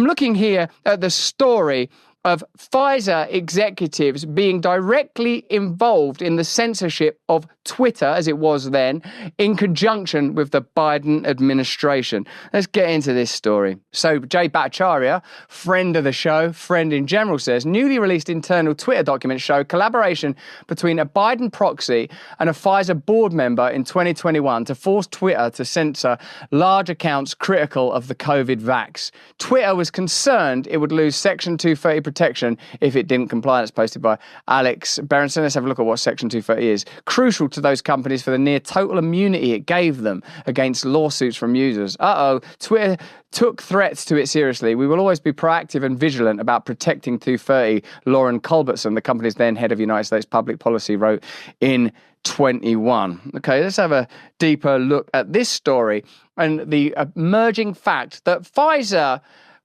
I'm looking here at the story of Pfizer executives being directly involved in the censorship of Twitter, as it was then, in conjunction with the Biden administration. Let's get into this story. So Jay Bhattacharya, friend of the show, friend in general, says, newly released internal Twitter documents show collaboration between a Biden proxy and a Pfizer board member in 2021 to force Twitter to censor large accounts critical of the COVID vax. Twitter was concerned it would lose Section 230 protection if it didn't comply. That's posted by Alex Berenson. Let's have a look at what Section 230 is. Crucial to those companies for the near total immunity it gave them against lawsuits from users. Twitter took threats to it seriously. We will always be proactive and vigilant about protecting 230, Lauren Culbertson, the company's then head of United States public policy, wrote in 21. Okay, let's have a deeper look at this story and the emerging fact that Pfizer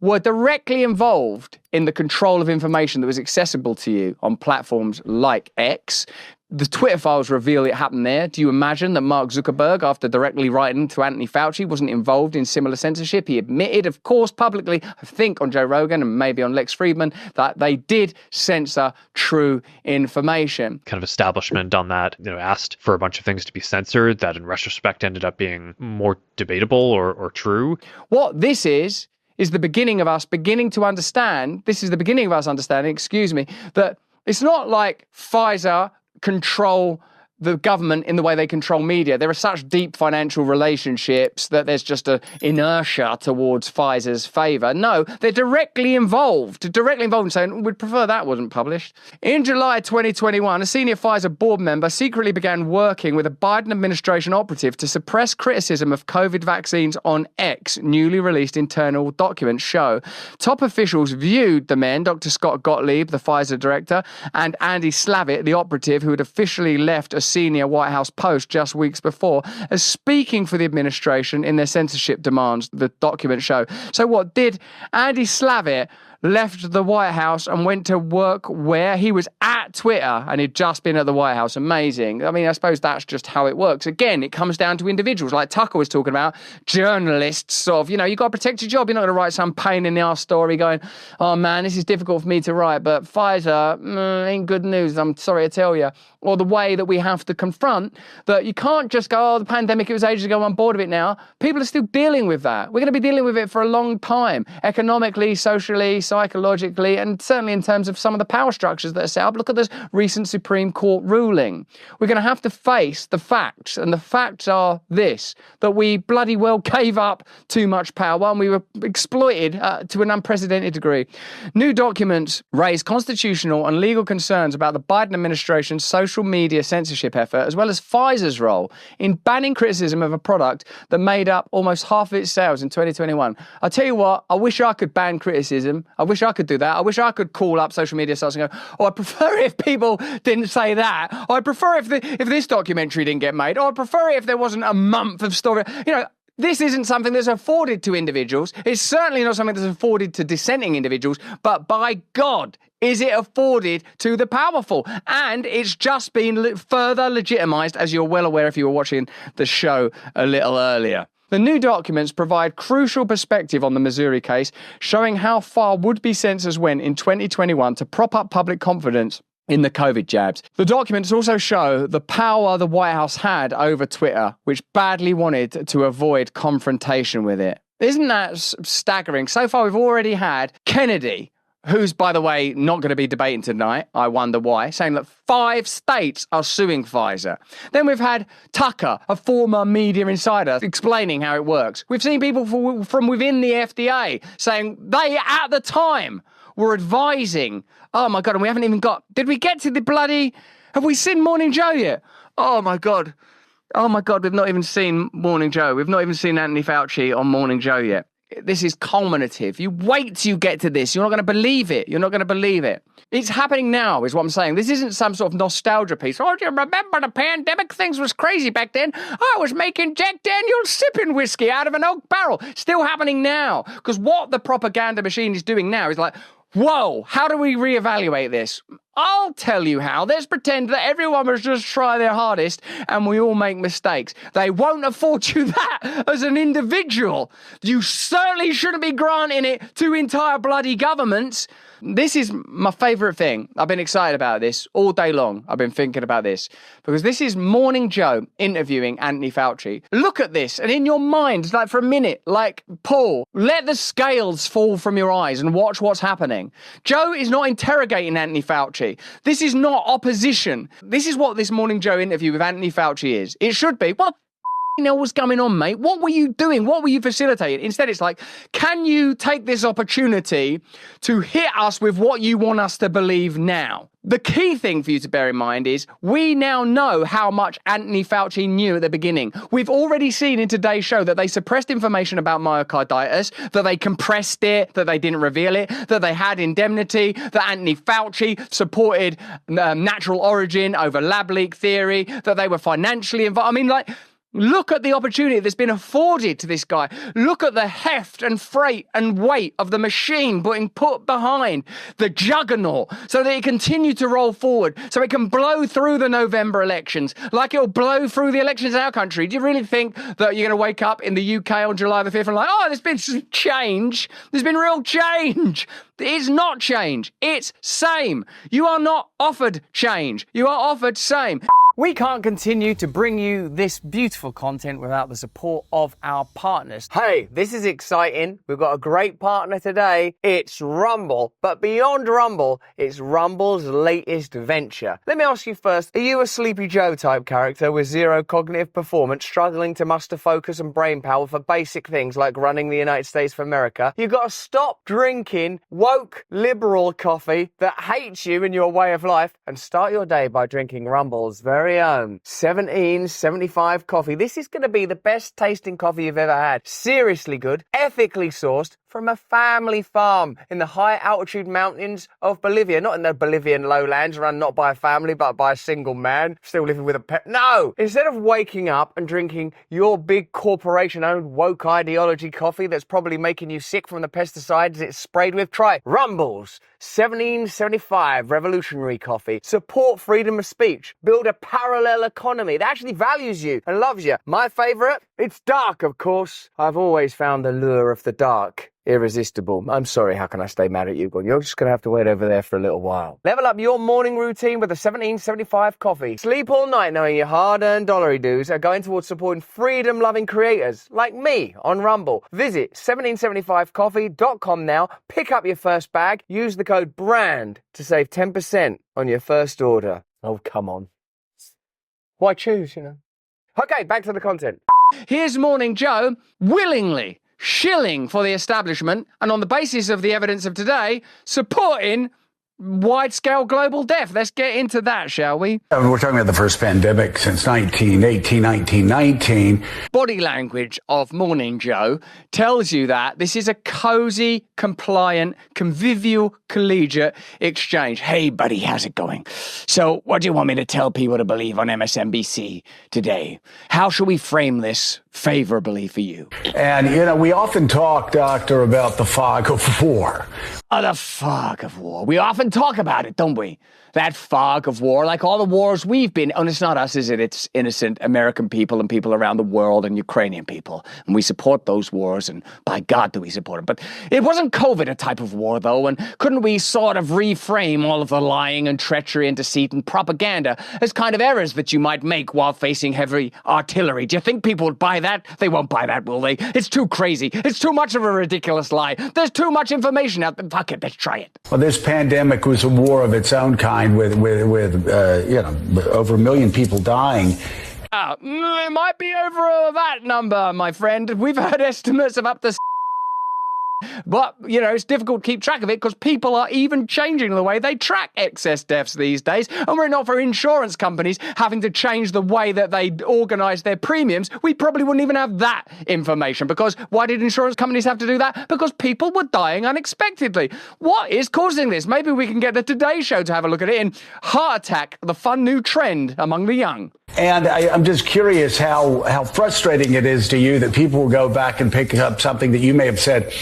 were directly involved in the control of information that was accessible to you on platforms like X. The Twitter files reveal it happened there. Do you imagine that Mark Zuckerberg, after directly writing to Anthony Fauci, wasn't involved in similar censorship? He admitted, of course, publicly, I think on Joe Rogan and maybe on Lex Fridman, that they did censor true information. Kind of establishment on that, asked for a bunch of things to be censored that in retrospect ended up being more debatable or true. What this is the beginning of us beginning to understand, that it's not like Pfizer control the government in the way they control media. There are such deep financial relationships that there's just an inertia towards Pfizer's favour. No, they're directly involved in saying, we'd prefer that wasn't published. In July 2021, a senior Pfizer board member secretly began working with a Biden administration operative to suppress criticism of COVID vaccines on X, newly released internal documents show. Top officials viewed the men, Dr. Scott Gottlieb, the Pfizer director, and Andy Slavitt, the operative who had officially left a senior White House post just weeks before, as speaking for the administration in their censorship demands, the documents show. So what, did Andy Slavitt left the White House and went to work where? He was at Twitter and he'd just been at the White House. Amazing. I mean, I suppose that's just how it works. Again, it comes down to individuals, like Tucker was talking about, journalists sort of, you've got to protect your job. You're not going to write some pain in the arse story going, oh man, this is difficult for me to write, but Pfizer ain't good news, I'm sorry to tell you. Or the way that we have to confront that you can't just go, oh, the pandemic, it was ages ago, I'm bored of it now. People are still dealing with that. We're going to be dealing with it for a long time, economically, socially, psychologically, and certainly in terms of some of the power structures that are set up. Look at this recent Supreme Court ruling. We're going to have to face the facts, and the facts are this, that we bloody well gave up too much power and we were exploited to an unprecedented degree. New documents raise constitutional and legal concerns about the Biden administration's social media censorship effort, as well as Pfizer's role in banning criticism of a product that made up almost half of its sales in 2021. I tell you what, I wish I could ban criticism. I wish I could do that. I wish I could call up social media sites and go, oh, I prefer it if people didn't say that. Or I prefer if this documentary didn't get made. Or I prefer it if there wasn't a month of story. This isn't something that's afforded to individuals. It's certainly not something that's afforded to dissenting individuals, but by God, is it afforded to the powerful? And it's just been further legitimised, as you're well aware if you were watching the show a little earlier. The new documents provide crucial perspective on the Missouri case, showing how far would-be censors went in 2021 to prop up public confidence in the COVID jabs. The documents also show the power the White House had over Twitter, which badly wanted to avoid confrontation with it. Isn't that staggering? So far, we've already had Kennedy, who's, by the way, not going to be debating tonight, I wonder why, saying that 5 states are suing Pfizer. Then we've had Tucker, a former media insider, explaining how it works. We've seen people from within the FDA saying they, at the time, were advising, oh my God, and we haven't even got, did we get to the bloody, have we seen Morning Joe yet? Oh my God, we've not even seen Morning Joe. We've not even seen Anthony Fauci on Morning Joe yet. This is culminative. You wait till you get to this. You're not going to believe it. You're not going to believe it. It's happening now, is what I'm saying. This isn't some sort of nostalgia piece. Oh, do you remember the pandemic? Things was crazy back then. I was making Jack Daniel's sipping whiskey out of an oak barrel. Still happening now. Because what the propaganda machine is doing now is like, whoa, how do we reevaluate this? I'll tell you how. Let's pretend that everyone was just try their hardest and we all make mistakes. They won't afford you that as an individual. You certainly shouldn't be granting it to entire bloody governments. This is my favourite thing. I've been excited about this all day long. I've been thinking about this because this is Morning Joe interviewing Anthony Fauci. Look at this and in your mind, like for a minute, like Paul, let the scales fall from your eyes and watch what's happening. Joe is not interrogating Anthony Fauci. This is not opposition. This is what this Morning Joe interview with Anthony Fauci is. It should be, what the hell was going on, mate? What were you doing? What were you facilitating? Instead, it's like, can you take this opportunity to hit us with what you want us to believe now? The key thing for you to bear in mind is we now know how much Anthony Fauci knew at the beginning. We've already seen in today's show that they suppressed information about myocarditis, that they compressed it, that they didn't reveal it, that they had indemnity, that Anthony Fauci supported natural origin over lab leak theory, that they were financially involved. I mean, like, look at the opportunity that's been afforded to this guy. Look at the heft and freight and weight of the machine being put behind the juggernaut so that it continue to roll forward, so it can blow through the November elections like it'll blow through the elections in our country. Do you really think that you're going to wake up in the UK on July the 5th and like, oh, there's been some change. There's been real change. It's not change. It's same. You are not offered change. You are offered same. We can't continue to bring you this beautiful content without the support of our partners. Hey, this is exciting. We've got a great partner today. It's Rumble. But beyond Rumble, it's Rumble's latest venture. Let me ask you first, are you a Sleepy Joe type character with zero cognitive performance, struggling to muster focus and brain power for basic things like running the United States of America? You've got to stop drinking woke liberal coffee that hates you and your way of life and start your day by drinking Rumble's very own 1775 coffee. This is going to be the best tasting coffee you've ever had. Seriously good, ethically sourced from a family farm in the high altitude mountains of Bolivia. Not in the Bolivian lowlands run not by a family but by a single man still living with a pet. No! Instead of waking up and drinking your big corporation owned woke ideology coffee that's probably making you sick from the pesticides it's sprayed with, try Rumble's 1775 revolutionary coffee. Support freedom of speech. Build a parallel economy that actually values you and loves you. My favourite? It's dark, of course. I've always found the lure of the dark irresistible. I'm sorry, how can I stay mad at you? You're just going to have to wait over there for a little while. Level up your morning routine with a 1775 coffee. Sleep all night knowing your hard-earned dollary dues are going towards supporting freedom-loving creators like me on Rumble. Visit 1775coffee.com now, pick up your first bag, use the code BRAND to save 10% on your first order. Oh, come on. Why choose, you know? Okay, back to the content. Here's Morning Joe willingly shilling for the establishment and on the basis of the evidence of today, supporting wide-scale global death. Let's get into that, shall we? We're talking about the first pandemic since 1918, 1919. Body language of Morning Joe tells you that this is a cozy, compliant, convivial, collegiate exchange. Hey, buddy, how's it going? So what do you want me to tell people to believe on MSNBC today? How shall we frame this favorably for you? And, you know, we often talk, Doctor, about the fog of war. Oh, the fog of war. We often talk about it, don't we? That fog of war, like all the wars we've been, and it's not us, is it? It's innocent American people and people around the world and Ukrainian people. And we support those wars, and by God do we support them. But it wasn't COVID a type of war, though, and couldn't we sort of reframe all of the lying and treachery and deceit and propaganda as kind of errors that you might make while facing heavy artillery? Do you think people would buy that? They won't buy that, will they? It's too crazy. It's too much of a ridiculous lie. There's too much information out there. Fuck it, let's try it. Well, this pandemic was a war of its own kind with over 1 million people dying. It might be over that number, my friend. We've heard estimates of up to but, you know, it's difficult to keep track of it because people are even changing the way they track excess deaths these days. And were it not for insurance companies having to change the way that they organise their premiums, we probably wouldn't even have that information. Because why did insurance companies have to do that? Because people were dying unexpectedly. What is causing this? Maybe we can get the Today Show to have a look at it in Heart Attack, the fun new trend among the young. And I'm just curious how frustrating it is to you that people will go back and pick up something that you may have said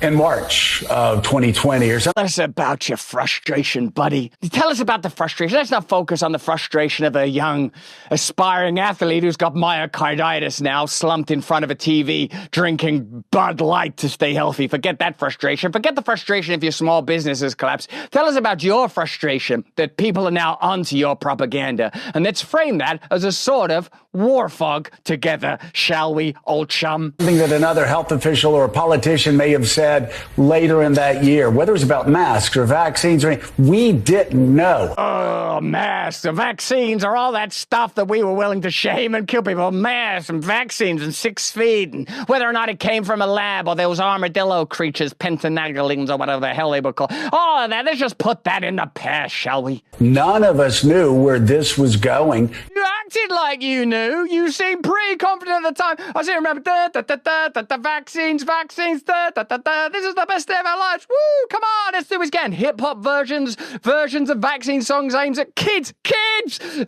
in March of 2020 or something. Tell us about your frustration, buddy. Tell us about the frustration. Let's not focus on the frustration of a young, aspiring athlete who's got myocarditis now, slumped in front of a TV, drinking Bud Light to stay healthy. Forget that frustration. Forget the frustration if your small businesses collapse. Tell us about your frustration that people are now onto your propaganda. And let's frame that as a sort of war fog together, shall we, old chum? Something that another health official or a politician may have said later in that year, whether it's about masks or vaccines or anything, we didn't know. Oh, masks and vaccines are all that stuff that we were willing to shame and kill people. Masks and vaccines and 6 feet, and whether or not it came from a lab or those armadillo creatures, pentanagalings or whatever the hell they were called. All of that, let's just put that in the past, shall we? None of us knew where this was going. You acted like you knew. You seemed pretty confident at the time. I still remember, vaccines, this is the best day of our lives. Woo, come on, let's do this again. Hip-hop versions of vaccine songs aimed at kids.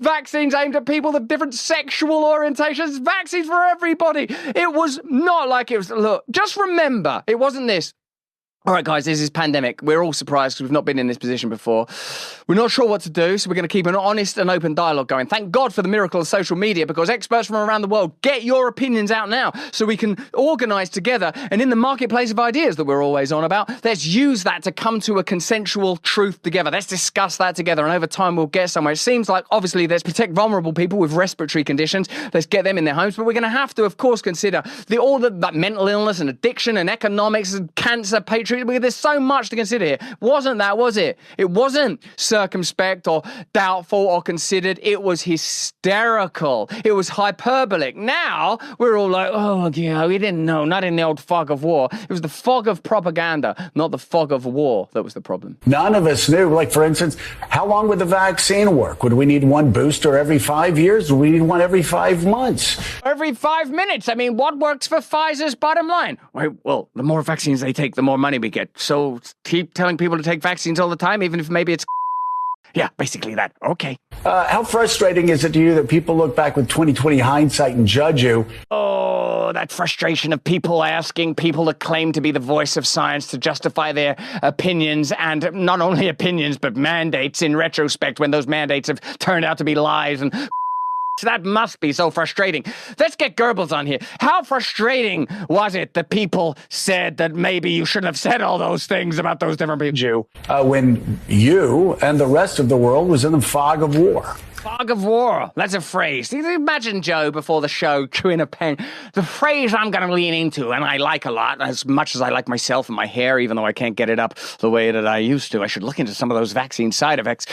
Vaccines aimed at people with different sexual orientations. Vaccines for everybody. It was not like it was, look, just remember, it wasn't this. All right, guys, this is pandemic. We're all surprised because we've not been in this position before. We're not sure what to do, so we're going to keep an honest and open dialogue going. Thank God for the miracle of social media, because experts from around the world get your opinions out now so we can organise together. And in the marketplace of ideas that we're always on about, let's use that to come to a consensual truth together. Let's discuss that together, and over time we'll get somewhere. It seems like, obviously, let's protect vulnerable people with respiratory conditions. Let's get them in their homes, but we're going to have to, of course, consider all the mental illness and addiction and economics and cancer, patriotism. There's so much to consider here. Wasn't that, was it? It wasn't circumspect or doubtful or considered. It was hysterical. It was hyperbolic. Now, we're all like, oh, yeah, we didn't know. Not in the old fog of war. It was the fog of propaganda, not the fog of war that was the problem. None of us knew. Like, for instance, how long would the vaccine work? Would we need one booster every 5 years? Would we need one every 5 months? Every 5 minutes. I mean, what works for Pfizer's bottom line? Well, the more vaccines they take, the more money we get. So keep telling people to take vaccines all the time, even if maybe it's... Yeah, basically that. Okay. How frustrating is it to you that people look back with 2020 hindsight and judge you? Oh, that frustration of people asking people to claim to be the voice of science to justify their opinions, and not only opinions, but mandates in retrospect when those mandates have turned out to be lies and... That must be so frustrating. Let's get Goebbels on here. How frustrating was it that people said that maybe you shouldn't have said all those things about those different people? When you and the rest of the world was in the fog of war. Fog of war. That's a phrase. Imagine Joe before the show chewing a pen. The phrase I'm going to lean into, and I like a lot, as much as I like myself and my hair, even though I can't get it up the way that I used to. I should look into some of those vaccine side effects.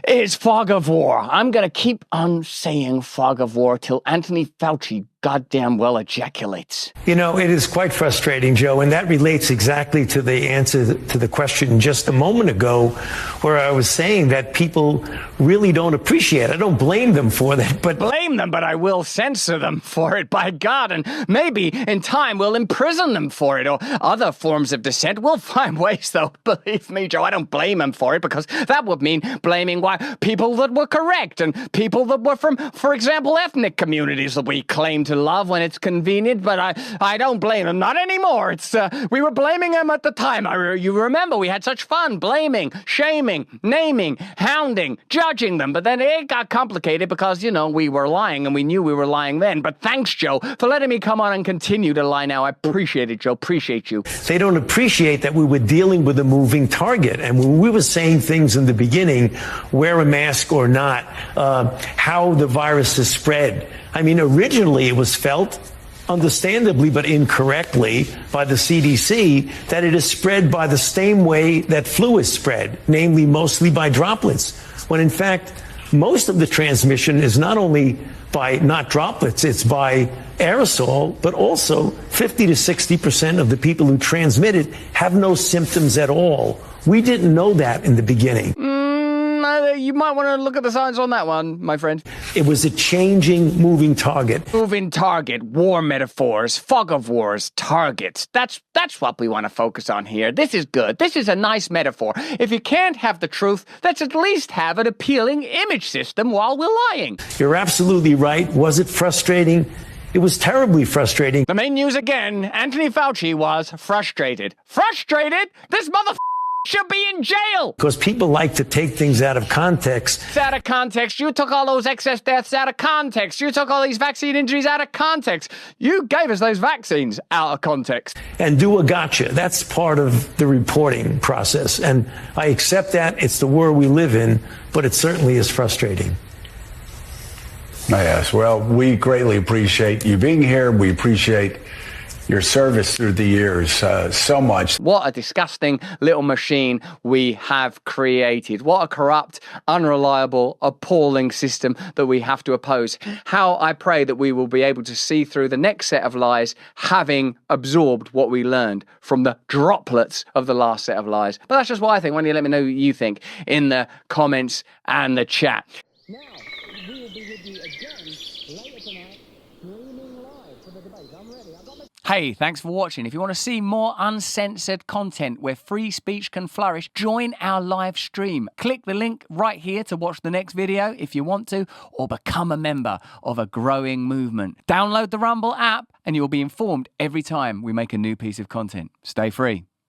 Is fog of war. I'm going to keep on saying fog of war till Anthony Fauci goddamn well ejaculates. You know, it is quite frustrating, Joe, and that relates exactly to the answer to the question just a moment ago, where I was saying that people really don't appreciate it. I don't blame them for that, but... Blame them, but I will censor them for it, by God, and maybe in time we'll imprison them for it, or other forms of dissent. We'll find ways, though. Believe me, Joe, I don't blame them for it, because that would mean blaming people that were correct, and people that were from, for example, ethnic communities that we claim to love when it's convenient, but I don't blame them. Not anymore. It's we were blaming them at the time. You remember we had such fun blaming, shaming, naming, hounding, judging them, but then it got complicated because, you know, we were lying and we knew we were lying then. But thanks, Joe, for letting me come on and continue to lie now. I appreciate it, Joe. Appreciate you. They don't appreciate that we were dealing with a moving target. And when we were saying things in the beginning, wear a mask or not, how the virus has spread. I mean, originally it was felt, understandably but incorrectly, by the CDC that it is spread by the same way that flu is spread, namely mostly by droplets, when in fact most of the transmission is not only by not droplets, it's by aerosol, but also 50 to 60% of the people who transmit it have no symptoms at all. We didn't know that in the beginning. You might want to look at the science on that one, my friend. It was a changing, moving target. Moving target, war metaphors, fog of wars, targets. That's what we want to focus on here. This is good. This is a nice metaphor. If you can't have the truth, let's at least have an appealing image system while we're lying. You're absolutely right. Was it frustrating? It was terribly frustrating. The main news again, Anthony Fauci was frustrated. Frustrated? This motherfucker should be in jail! Because people like to take things out of context. It's out of context. You took all those excess deaths out of context. You took all these vaccine injuries out of context. You gave us those vaccines out of context. And do a gotcha. That's part of the reporting process. And I accept that. It's the world we live in, but it certainly is frustrating. Yes, well, we greatly appreciate you being here. We appreciate your service through the years so much. What a disgusting little machine we have created. What a corrupt, unreliable, appalling system that we have to oppose. How I pray that we will be able to see through the next set of lies, having absorbed what we learned from the droplets of the last set of lies. But that's just what I think. Why don't you let me know what you think in the comments and the chat. Now, we will be with you again later tonight, streaming live to the debate. I'm ready. I've got my... Hey, thanks for watching. If you want to see more uncensored content where free speech can flourish, join our live stream. Click the link right here to watch the next video if you want to, or become a member of a growing movement. Download the Rumble app and you'll be informed every time we make a new piece of content. Stay free.